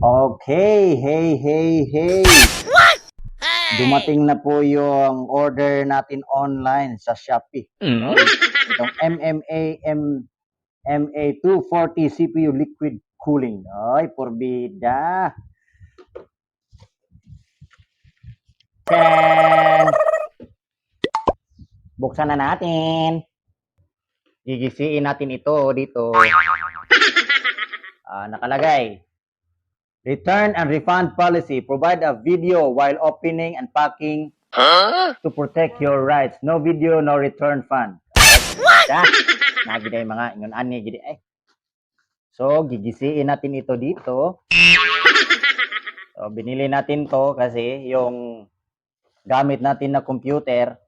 Okay, hey, hey, hey. Dumating na po yung order natin online sa Shopee. Itong MMA 240 CPU liquid cooling. Ay, porbida. Ten. Buksan na natin. Gigisiin natin ito dito. Nakalagay. Return and refund policy. Provide a video while opening and packing to protect your rights. No video, no return fund. Nagiday mga ingon ani gidi ay. So, gigisiin natin ito dito. So, binili natin to kasi yung gamit natin na computer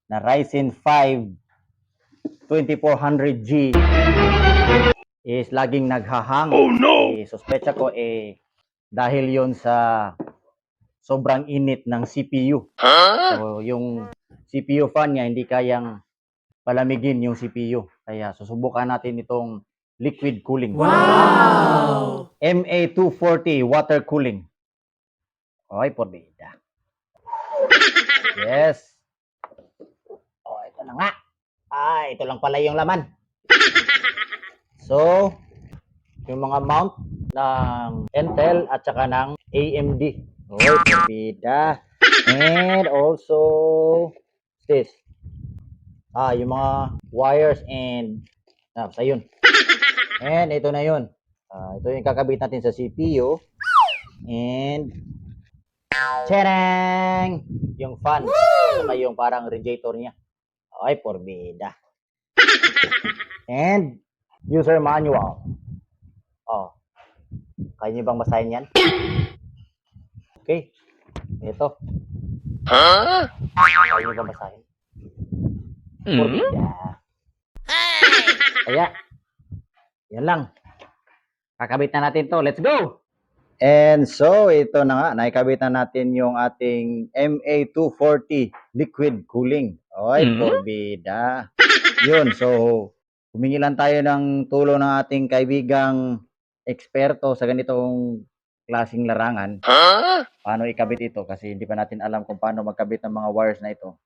na Ryzen 5 2400G is laging naghahang. Oh no! Suspecha ko dahil yon sa sobrang init ng CPU. So, yung CPU fan niya hindi kayang palamigin yung CPU. Kaya susubukan natin itong liquid cooling. Wow! MA240 water cooling. Oy, porbida. Yes. Oh, ito na nga. Ito lang pala yung laman. So, yung mga mount ng Intel at saka ng AMD. Oy, porbida. And also this. Yung mga wires and sa yun. And ito na yun. Ito yung kakabit natin sa CPU. And Chereng! Yung fan. Saka yung parang radiator niya. Ay, porbida. And user manual. Kaya niyo bang basahin yan? Okay. Ito. Kaya niyo bang basahin? Porbida. Kaya, yan lang. Kakabit na natin to. Let's go! And so, ito na nga. Naikabit na natin yung ating MA240 liquid cooling. Oy, porbida. Yun, so, humingi lang tayo ng tulong ng ating kaibigang eksperto sa ganitong klaseng larangan. Paano ikabit ito? Kasi hindi pa natin alam kung paano magkabit ng mga wires na ito.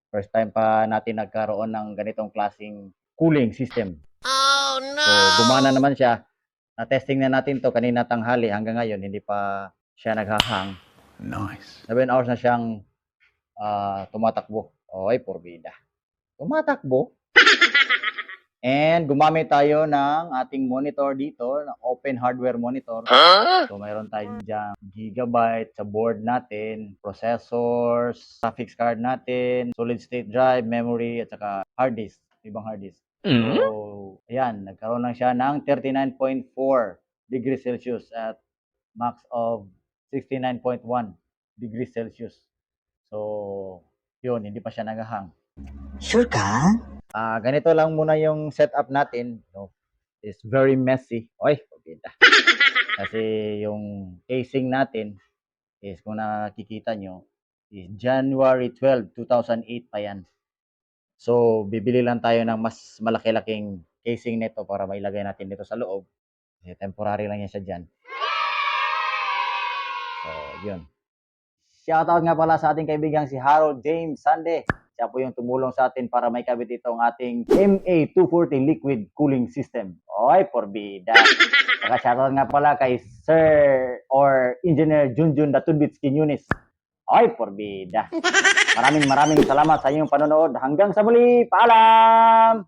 First time pa natin nagkaroon ng ganitong klaseng cooling system. Oh no! So, gumana naman siya. Na-testing na natin to kanina tanghali. Hanggang ngayon, hindi pa siya naghahang. Nice. 7 hours na siyang tumatakbo. Oy, porbida. Tumatakbo. And gumamit tayo ng ating monitor dito, na open hardware monitor. So, mayroon tayong dyan gigabyte sa board natin, processors, graphics card natin, solid state drive, memory, at saka hard disk, ibang hard disk. So, ayan, nagkaroon lang siya ng 39.4 degrees Celsius at max of 69.1 degrees Celsius. So, yun, hindi pa siya naghahang. Sure ka? Ganito lang muna yung setup natin. No? It's very messy. Oy, pagkita. Kasi yung casing natin is, kung nakikita nyo, is January 12, 2008 pa yan. So, bibili lang tayo ng mas malaki-laking casing nito para mailagay natin dito sa loob. Kasi temporary lang yan siya dyan. So, yun. Shoutout nga pala sa ating kaibigang si Harold James Sande. Siya po yung tumulong sa atin para may kabit itong ating MA240 liquid cooling system. Oy, porbida. Saka shoutout nga pala kay Sir or Engineer Junjun Datudbits Quiñones. Oy, porbida. Maraming salamat sa inyong panonood. Hanggang sa muli. Paalam!